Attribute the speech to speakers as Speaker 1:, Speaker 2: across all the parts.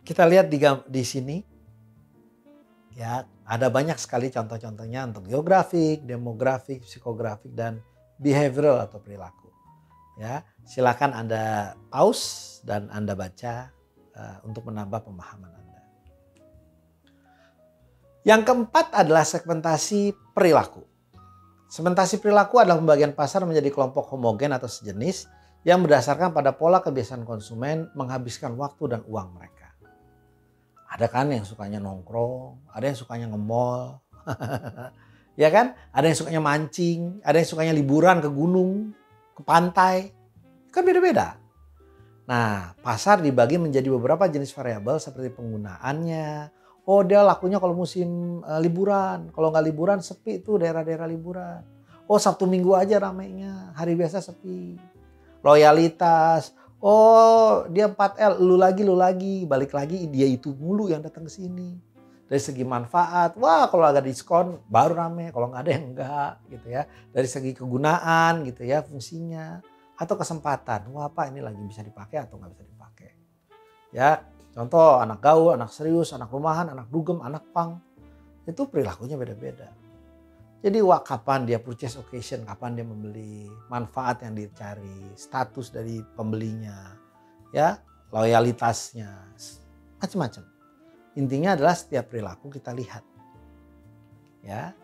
Speaker 1: Kita lihat di sini ya, ada banyak sekali contoh-contohnya untuk geografik, demografik, psikografik dan behavioral atau perilaku. Ya, silakan Anda pause dan Anda baca untuk menambah pemahaman Anda. Yang keempat adalah segmentasi perilaku. Segmentasi perilaku adalah pembagian pasar menjadi kelompok homogen atau sejenis yang berdasarkan pada pola kebiasaan konsumen menghabiskan waktu dan uang mereka. Ada kan yang sukanya nongkrong, ada yang sukanya nge-mall, ya kan? Ada yang sukanya mancing, ada yang sukanya liburan ke gunung, ke pantai, kan beda-beda. Nah, pasar dibagi menjadi beberapa jenis variabel seperti penggunaannya. Oh, dia lakunya kalau musim liburan, kalau nggak liburan sepi tuh daerah-daerah liburan. Oh, Sabtu Minggu aja ramainya, hari biasa sepi. Loyalitas. Oh, dia 4L, lu lagi, balik lagi dia itu mulu yang datang ke sini. Dari segi manfaat, wah kalau ada diskon baru rame, kalau nggak ada yang enggak gitu ya. Dari segi kegunaan gitu ya, fungsinya atau kesempatan. Wah, apa ini lagi bisa dipakai atau nggak bisa dipakai. Ya, contoh anak gaul, anak serius, anak rumahan, anak dugem, anak pang. Itu perilakunya beda-beda. Jadi kapan dia purchase occasion, kapan dia membeli, manfaat yang dicari, status dari pembelinya, ya, loyalitasnya, macam-macam. Intinya adalah setiap perilaku kita lihat. Ya.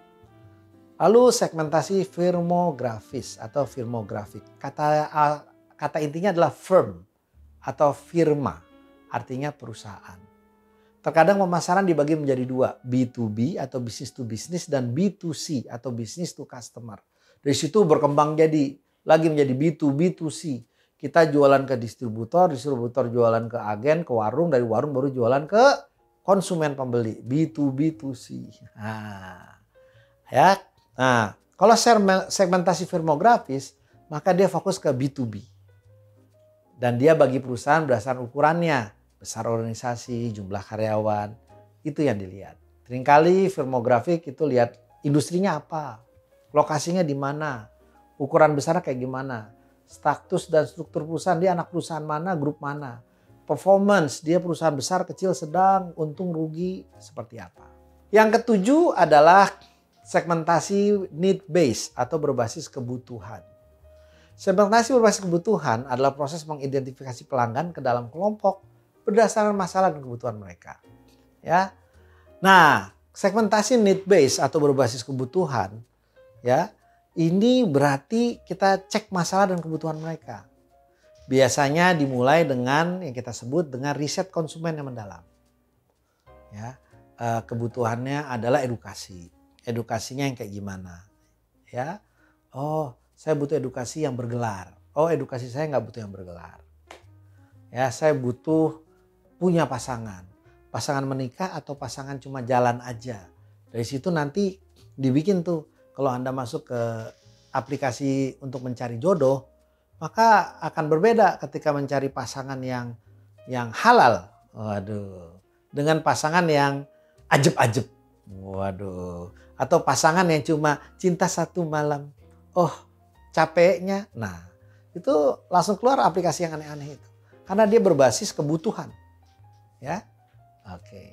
Speaker 1: Lalu segmentasi firmografis atau firmografik. Kata intinya adalah firm atau firma, artinya perusahaan. Terkadang pemasaran dibagi menjadi dua, B2B atau business to business dan B2C atau business to customer. Dari situ berkembang jadi lagi menjadi B2B2C. Kita jualan ke distributor, distributor jualan ke agen, ke warung, dari warung baru jualan ke konsumen pembeli, B2B2C. Nah, ya. Nah, kalau segmentasi firmografis, maka dia fokus ke B2B. Dan dia bagi perusahaan berdasarkan ukurannya. Besar organisasi, jumlah karyawan, itu yang dilihat. Seringkali firmografik itu lihat industrinya apa, lokasinya di mana, ukuran besarnya kayak gimana, status dan struktur perusahaan, dia anak perusahaan mana, grup mana, performance, dia perusahaan besar, kecil, sedang, untung, rugi, seperti apa. Yang ketujuh adalah segmentasi need base atau berbasis kebutuhan. Segmentasi berbasis kebutuhan adalah proses mengidentifikasi pelanggan ke dalam kelompok berdasarkan masalah dan kebutuhan mereka. Ya. Nah, segmentasi need base atau berbasis kebutuhan, ya, ini berarti kita cek masalah dan kebutuhan mereka. Biasanya dimulai dengan yang kita sebut dengan riset konsumen yang mendalam. Ya, kebutuhannya adalah edukasi. Edukasinya yang kayak gimana? Ya, oh saya butuh edukasi yang bergelar. Oh edukasi saya nggak butuh yang bergelar. Ya, saya butuh punya pasangan. Pasangan menikah atau pasangan cuma jalan aja. Dari situ nanti dibikin tuh. Kalau Anda masuk ke aplikasi untuk mencari jodoh, maka akan berbeda ketika mencari pasangan yang halal. Waduh. Dengan pasangan yang ajeb-ajeb. Waduh. Atau pasangan yang cuma cinta satu malam. Oh, capeknya. Nah, itu langsung keluar aplikasi yang aneh-aneh itu. Karena dia berbasis kebutuhan. Ya, oke.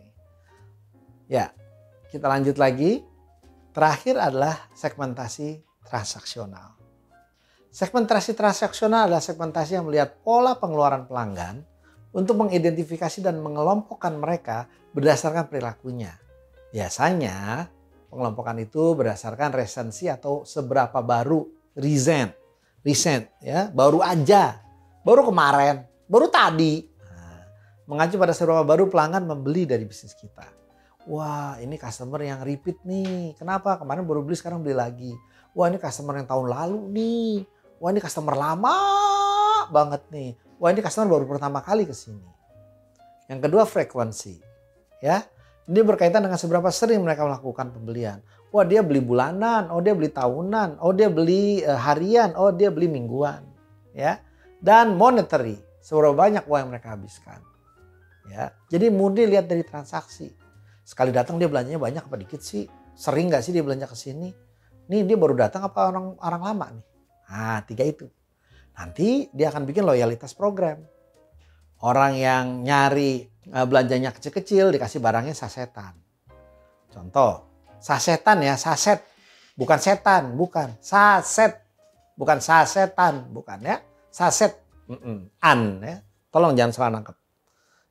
Speaker 1: Ya, kita lanjut lagi. Terakhir adalah segmentasi transaksional. Segmentasi transaksional adalah segmentasi yang melihat pola pengeluaran pelanggan untuk mengidentifikasi dan mengelompokkan mereka berdasarkan perilakunya. Biasanya pengelompokan itu berdasarkan resensi atau seberapa baru recent ya, baru aja, baru kemarin, baru tadi. Mengacu pada seberapa baru pelanggan membeli dari bisnis kita. Wah, ini customer yang repeat nih. Kenapa? Kemarin baru beli, sekarang beli lagi. Wah, ini customer yang tahun lalu nih. Wah, ini customer lama banget nih. Wah, ini customer baru pertama kali ke sini. Yang kedua, frekuensi. Ya, ini berkaitan dengan seberapa sering mereka melakukan pembelian. Wah, dia beli bulanan. Oh, dia beli tahunan. Oh, dia beli harian. Oh, dia beli mingguan. Ya, dan monetary. Seberapa banyak uang yang mereka habiskan. Ya, jadi murni lihat dari transaksi. Sekali datang dia belanjanya banyak apa dikit sih? Sering nggak sih dia belanja ke sini? Nih dia baru datang apa orang lama nih? Nah, 3 itu. Nanti dia akan bikin loyalitas program. Orang yang nyari belanjanya kecil-kecil, dikasih barangnya sasetan. Contoh, sasetan ya, saset. Bukan setan, bukan. Saset. Bukan sasetan, bukan ya. Saset. Ya. Tolong jangan salah nangkep.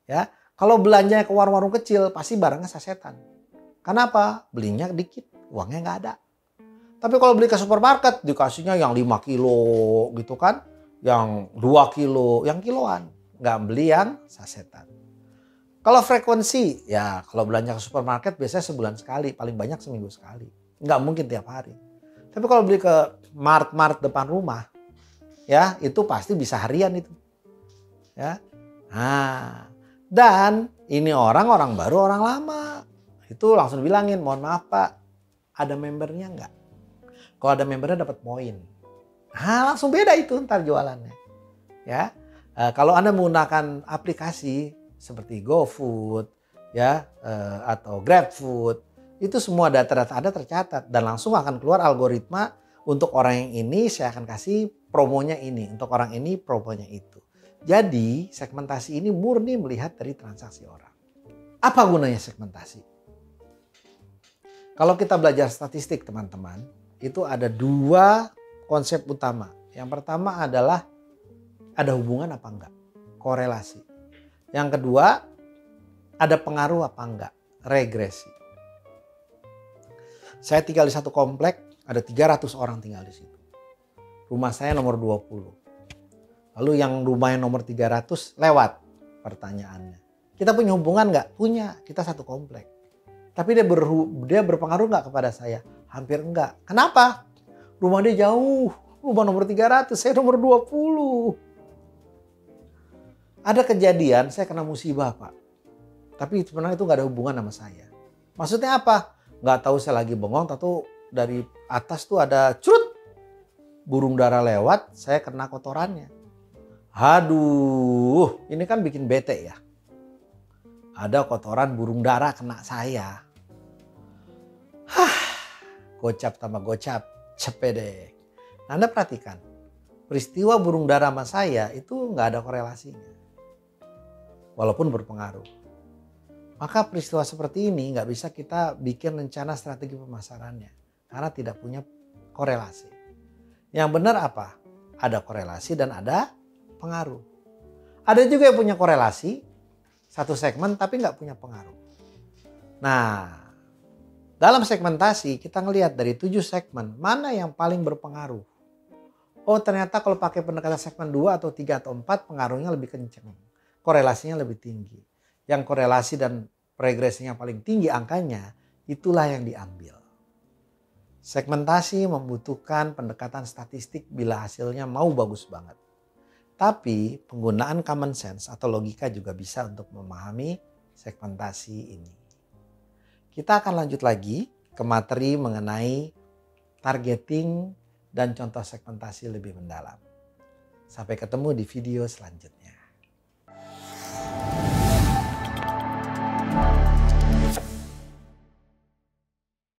Speaker 1: Ya. Kalau belanjanya ke warung-warung kecil, pasti barangnya sasetan. Kenapa? Belinya dikit, uangnya nggak ada. Tapi kalau beli ke supermarket, dikasihnya yang 5 kilo gitu kan. Yang 2 kilo, yang kiloan. Nggak beli yang sasetan. Kalau frekuensi, ya kalau belanja ke supermarket biasanya sebulan sekali, paling banyak seminggu sekali. Nggak mungkin tiap hari. Tapi kalau beli ke mart-mart depan rumah, ya itu pasti bisa harian itu. Ya. Nah, dan ini orang baru, orang lama. Itu langsung bilangin, mohon maaf Pak, ada membernya nggak? Kalau ada membernya dapat poin. Nah, langsung beda itu ntar jualannya. Ya, kalau Anda menggunakan aplikasi seperti GoFood, ya, atau GrabFood, itu semua data-data Anda tercatat dan langsung akan keluar algoritma untuk orang yang ini saya akan kasih promonya ini, untuk orang ini promonya itu. Jadi segmentasi ini murni melihat dari transaksi orang. Apa gunanya segmentasi? Kalau kita belajar statistik teman-teman, itu ada 2 konsep utama. Yang pertama adalah ada hubungan apa enggak? Korelasi. Yang kedua, ada pengaruh apa enggak? Regresi. Saya tinggal di satu komplek, ada 300 orang tinggal di situ. Rumah saya nomor 20. Lalu yang rumahnya nomor 300 lewat pertanyaannya. Kita punya hubungan enggak? Punya, kita satu komplek. Tapi dia berpengaruh enggak kepada saya? Hampir enggak. Kenapa? Rumah dia jauh. Rumah nomor 300, saya nomor 20. Ada kejadian saya kena musibah Pak. Tapi sebenarnya itu gak ada hubungan sama saya. Maksudnya apa? Gak tahu saya lagi bengong, tahu dari atas tuh ada curut. Burung dara lewat, saya kena kotorannya. Aduh, ini kan bikin bete ya. Ada kotoran burung dara kena saya. Gocap tambah gocap, cepedek. Nah, Anda perhatikan, peristiwa burung dara sama saya itu gak ada korelasinya. Walaupun berpengaruh. Maka peristiwa seperti ini nggak bisa kita bikin rencana strategi pemasarannya. Karena tidak punya korelasi. Yang benar apa? Ada korelasi dan ada pengaruh. Ada juga yang punya korelasi, satu segmen tapi nggak punya pengaruh. Nah, dalam segmentasi kita ngelihat dari 7 segmen, mana yang paling berpengaruh. Oh ternyata kalau pakai pendekatan segmen 2 atau 3 atau 4 pengaruhnya lebih kenceng. Korelasinya lebih tinggi. Yang korelasi dan regresinya paling tinggi angkanya, itulah yang diambil. Segmentasi membutuhkan pendekatan statistik bila hasilnya mau bagus banget. Tapi penggunaan common sense atau logika juga bisa untuk memahami segmentasi ini. Kita akan lanjut lagi ke materi mengenai targeting dan contoh segmentasi lebih mendalam. Sampai ketemu di video selanjutnya.